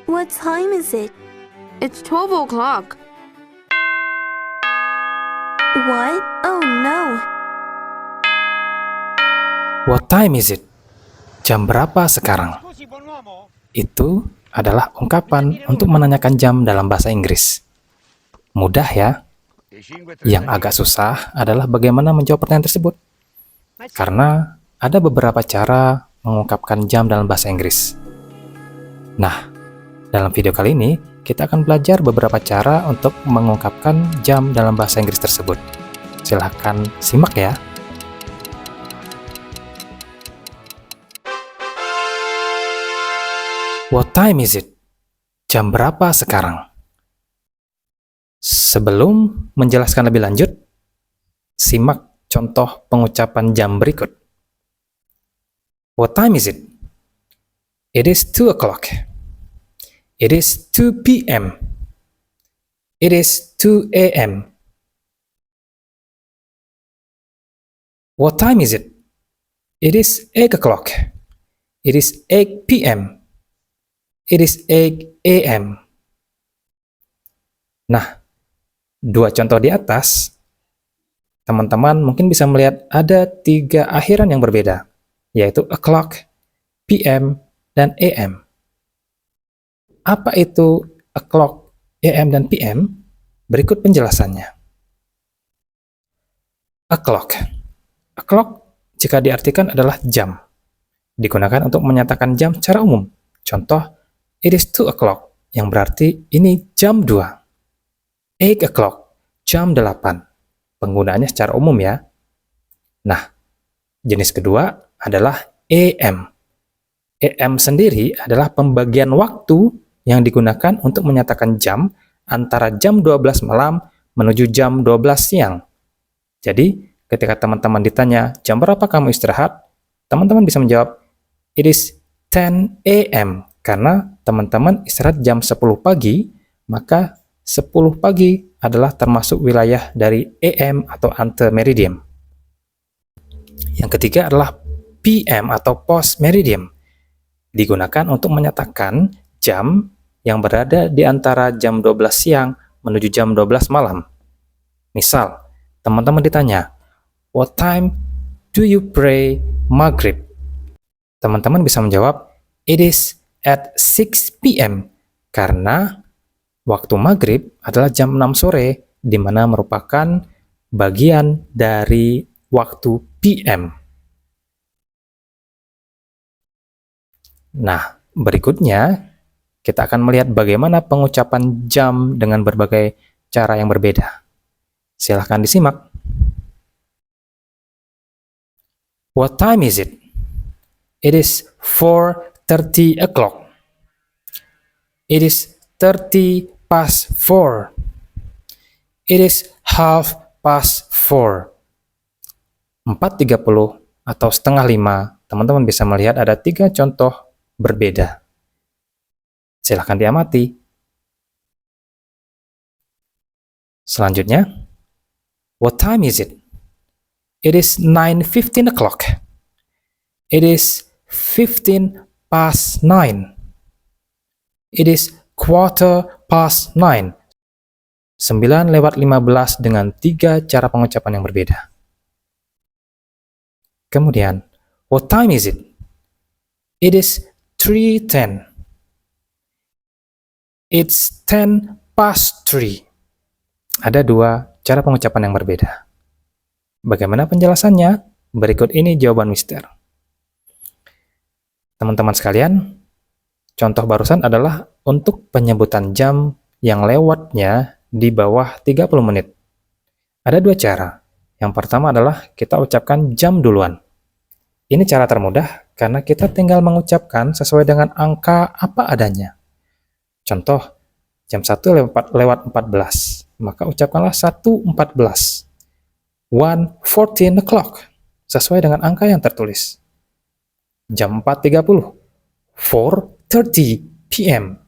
What time is it? It's 12 o'clock. What? Oh no. What time is it? Jam berapa sekarang? Itu adalah ungkapan untuk menanyakan jam dalam bahasa Inggris. Mudah ya? Yang agak susah adalah bagaimana menjawab pertanyaan tersebut. Karena ada beberapa cara mengungkapkan jam dalam bahasa Inggris. Nah, dalam video kali ini, kita akan belajar beberapa cara untuk mengungkapkan jam dalam bahasa Inggris tersebut. Silahkan simak ya. What time is it? Jam berapa sekarang? Sebelum menjelaskan lebih lanjut, simak contoh pengucapan jam berikut. What time is it? It is 2 o'clock. It is 2 p.m. It is 2 a.m. What time is it? It is 8 o'clock. It is 8 p.m. It is 8 a.m. Nah, dua contoh di atas, teman-teman mungkin bisa melihat ada 3 akhiran yang berbeda, yaitu o'clock, p.m., dan a.m. Apa itu o'clock, a.m., dan p.m.? Berikut penjelasannya. O'clock. O'clock jika diartikan adalah jam. Digunakan untuk menyatakan jam secara umum. Contoh, it is 2 o'clock, yang berarti ini jam 2. 8 o'clock, jam 8. Penggunaannya secara umum ya. Nah, jenis kedua adalah AM. AM sendiri adalah pembagian waktu yang digunakan untuk menyatakan jam antara jam 12 malam menuju jam 12 siang. Jadi, ketika teman-teman ditanya, jam berapa kamu istirahat? Teman-teman bisa menjawab, it is 10 a.m. Karena teman-teman istirahat jam 10 pagi, maka 10 pagi adalah termasuk wilayah dari AM atau ante meridium. Yang ketiga adalah PM atau post meridium. Digunakan untuk menyatakan jam yang berada di antara jam 12 siang menuju jam 12 malam. Misal, teman-teman ditanya, what time do you pray Maghrib? Teman-teman bisa menjawab, it is at 6 p.m. karena waktu maghrib adalah jam 6 sore, di mana merupakan bagian dari waktu PM. Nah, berikutnya kita akan melihat bagaimana pengucapan jam dengan berbagai cara yang berbeda. Silahkan disimak. What time is it? It is 4:30 o'clock. It is 30 past 4. It is half past 4. 4:30 atau setengah 5. Teman-teman bisa melihat ada 3 contoh berbeda. Silahkan diamati. Selanjutnya, what time is it? It is 9:15 o'clock. It is 15 past 9. It is quarter past 9. 9:15 dengan 3 cara pengucapan yang berbeda. Kemudian, what time is it? It is 3:10. It's 10 past 3. Ada 2 cara pengucapan yang berbeda. Bagaimana penjelasannya? Berikut ini jawaban mister. Teman-teman sekalian, contoh barusan adalah untuk penyebutan jam yang lewatnya di bawah 30 menit. Ada 2 cara. Yang pertama adalah kita ucapkan jam duluan. Ini cara termudah karena kita tinggal mengucapkan sesuai dengan angka apa adanya. Contoh, jam 1 lewat 14. Maka ucapkanlah 1:14. 1:14 o'clock. Sesuai dengan angka yang tertulis. Jam 4:30, 4:30 p.m.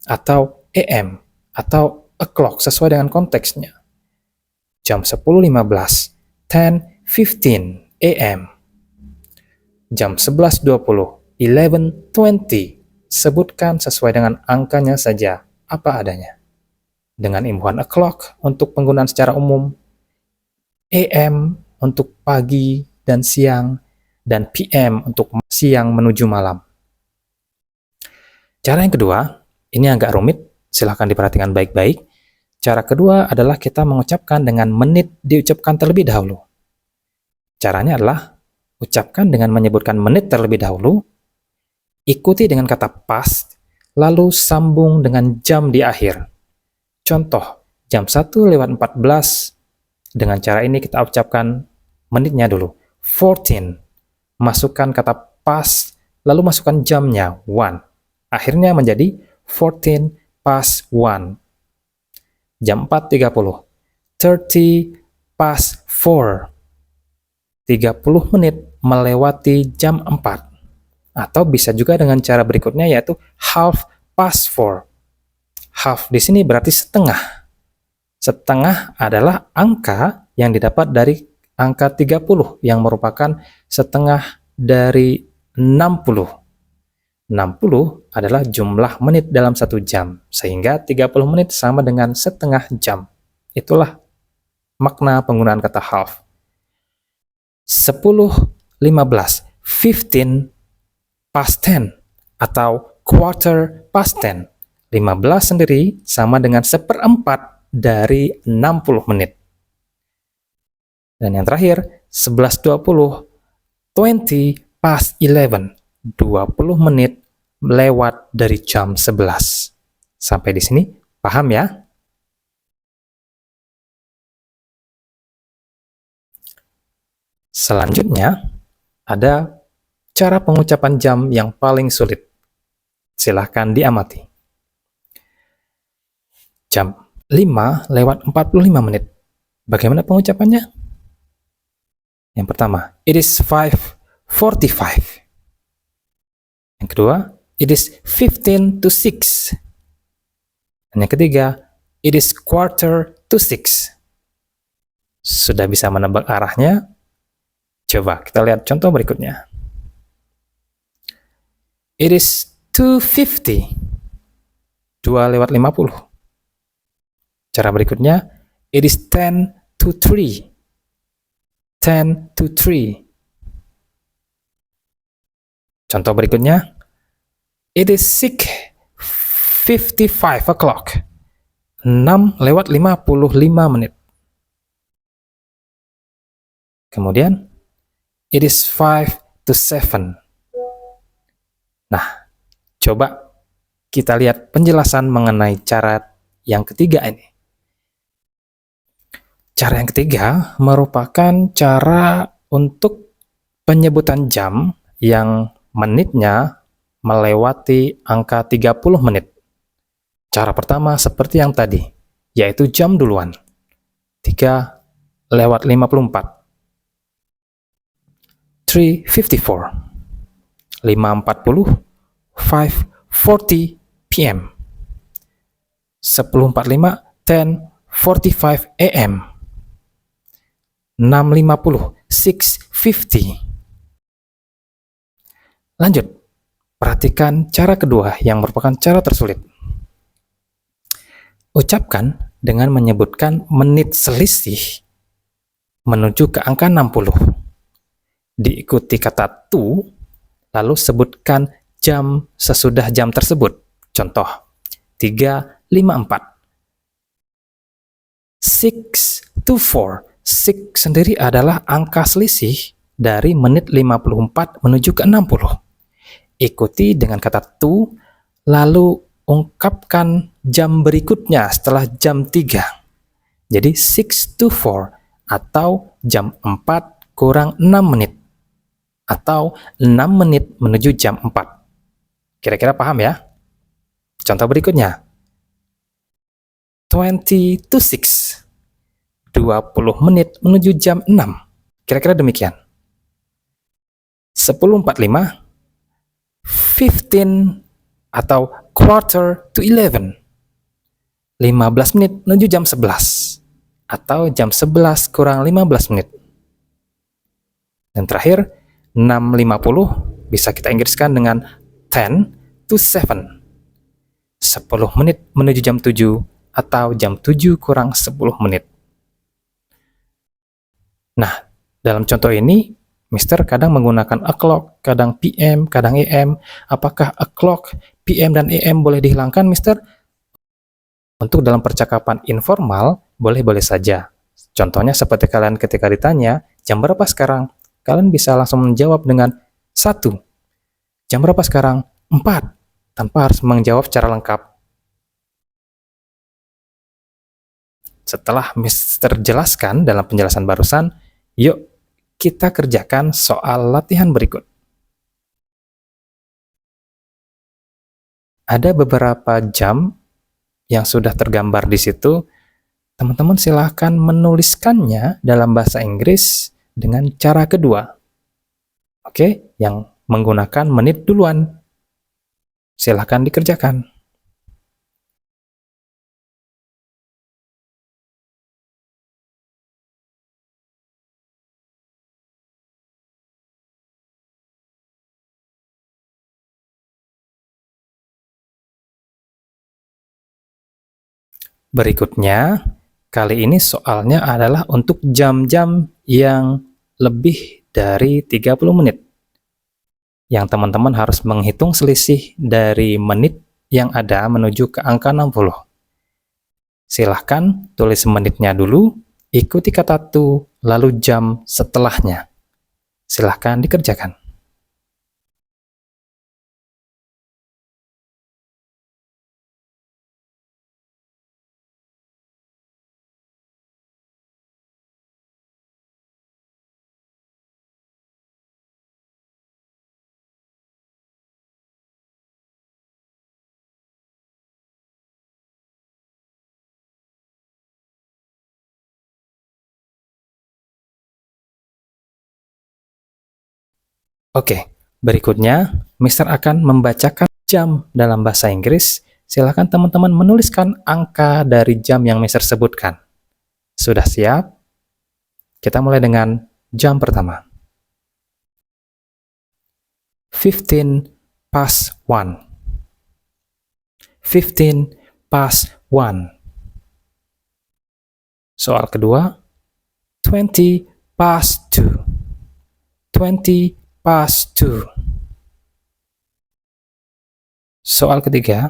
atau AM atau o'clock sesuai dengan konteksnya. Jam 10:15, 10:15 a.m. Jam 11:20, 11:20 sebutkan sesuai dengan angkanya saja, apa adanya. Dengan imbuhan o'clock untuk penggunaan secara umum, AM untuk pagi dan siang, dan PM untuk siang menuju malam. Cara yang kedua, ini agak rumit, silahkan diperhatikan baik-baik. Cara kedua adalah kita mengucapkan dengan menit diucapkan terlebih dahulu. Caranya adalah ucapkan dengan menyebutkan menit terlebih dahulu, ikuti dengan kata past, lalu sambung dengan jam di akhir. Contoh, jam 1:14, dengan cara ini kita ucapkan menitnya dulu. 14, masukkan kata past, lalu masukkan jamnya, 1. Akhirnya menjadi 14 past 1. Jam 4:30, 30 past 4. 30 menit melewati jam 4. Atau bisa juga dengan cara berikutnya, yaitu half past 4. Half di sini berarti setengah. Setengah adalah angka yang didapat dari angka 30 yang merupakan setengah dari 60. 60 adalah jumlah menit dalam 1 jam, sehingga 30 menit sama dengan setengah jam. Itulah makna penggunaan kata half. 10:15, 15 past 10, atau quarter past 10. 15 sendiri sama dengan 1/4 dari 60 menit. Dan yang terakhir, 11:20, 20 past 11. 20 menit lewat dari jam 11. Sampai di sini, paham ya? Selanjutnya, ada cara pengucapan jam yang paling sulit. Silahkan diamati. Jam 5:45 menit. Bagaimana pengucapannya? Yang pertama, it is 5:45. Yang kedua, it is 15 to 6. Dan yang ketiga, it is quarter to 6. Sudah bisa menebak arahnya? Coba kita lihat contoh berikutnya. It is 2:50. 2:50. Cara berikutnya, it is 10 to 3. 10 to 3. Contoh berikutnya, it is 6:55 o'clock. 6:55 menit. Kemudian, it is 5 to 7. Nah, coba kita lihat penjelasan mengenai cara yang ketiga ini. Cara yang ketiga merupakan cara untuk penyebutan jam yang menitnya melewati angka 30 menit. Cara pertama seperti yang tadi, yaitu jam duluan. 3:54. 3:54. 5:40. 5:40 PM. 10:45. 10:45 AM. 6:50. 6:50. Lanjut, perhatikan cara kedua yang merupakan cara tersulit. Ucapkan dengan menyebutkan menit selisih menuju ke angka 60. Diikuti kata to, lalu sebutkan jam sesudah jam tersebut. Contoh, 3:54. 6 to 4. 6 sendiri adalah angka selisih dari menit 54 menuju ke 60. Ikuti dengan kata to, lalu ungkapkan jam berikutnya setelah jam 3. Jadi 6 to 4 atau jam 4 kurang 6 menit atau 6 menit menuju jam 4. Kira-kira paham ya? Contoh berikutnya, 20 to 6. 20 menit menuju jam 6. Kira-kira demikian. 10:45. 15 atau quarter to 11. 15 menit menuju jam 11 atau jam 11 kurang 15 menit. Dan terakhir, 6:50 bisa kita inggriskan dengan 10 to 7. 10 menit menuju jam 7 atau jam 7 kurang 10 menit. Nah, dalam contoh ini, Mister kadang menggunakan o'clock, kadang PM, kadang AM. Apakah o'clock, PM, dan AM boleh dihilangkan, Mister? Untuk dalam percakapan informal, boleh-boleh saja. Contohnya seperti kalian ketika ditanya, jam berapa sekarang? Kalian bisa langsung menjawab dengan 1. Jam berapa sekarang? 4. Tanpa harus menjawab secara lengkap. Setelah Mister jelaskan dalam penjelasan barusan, yuk kita kerjakan soal latihan berikut. Ada beberapa jam yang sudah tergambar di situ. Teman-teman silahkan menuliskannya dalam bahasa Inggris dengan cara kedua. Oke, yang menggunakan menit duluan. Silahkan dikerjakan. Berikutnya, kali ini soalnya adalah untuk jam-jam yang lebih dari 30 menit. Yang teman-teman harus menghitung selisih dari menit yang ada menuju ke angka 60. Silahkan tulis menitnya dulu, ikuti kata to, lalu jam setelahnya. Silahkan dikerjakan. Oke, berikutnya Mister akan membacakan jam dalam bahasa Inggris. Silakan teman-teman menuliskan angka dari jam yang Mister sebutkan. Sudah siap? Kita mulai dengan jam pertama. 15 past 1. 15 past 1. Soal kedua, 20 past 2. 20 past 2. Soal ketiga,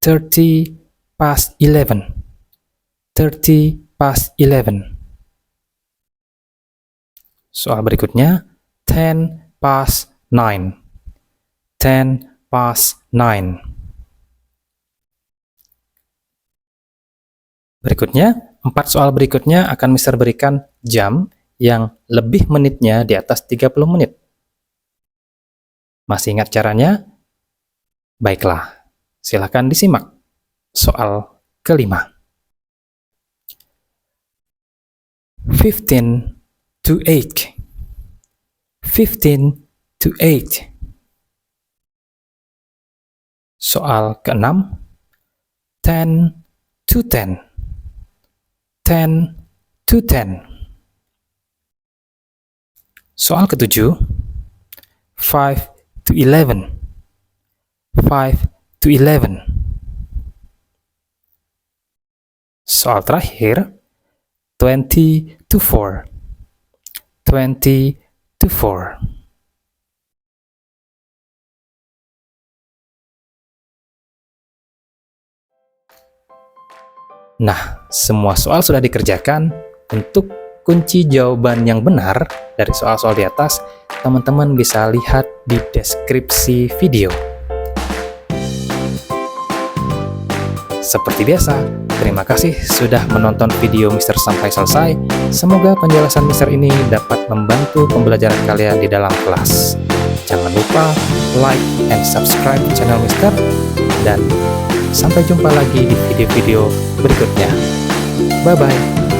30 past 11. 30 past 11. Soal berikutnya, 10 past 9. 10 past 9. Berikutnya, 4 soal berikutnya akan Mister berikan jam yang lebih menitnya di atas 30 menit. Masih ingat caranya? Baiklah, silakan disimak. Soal kelima. 15 to 8. 15 to 8. Soal keenam. 10 to 10. 10 to 10. Soal ketujuh, 5 to 11. 5 to 11. Soal terakhir, 20 to 4. 20 to 4. Nah, semua soal sudah dikerjakan. Untuk kunci jawaban yang benar dari soal-soal di atas, teman-teman bisa lihat di deskripsi video. Seperti biasa, terima kasih sudah menonton video Mister sampai selesai. Semoga penjelasan Mister ini dapat membantu pembelajaran kalian di dalam kelas. Jangan lupa like and subscribe channel Mister, dan sampai jumpa lagi di video-video berikutnya. Bye-bye.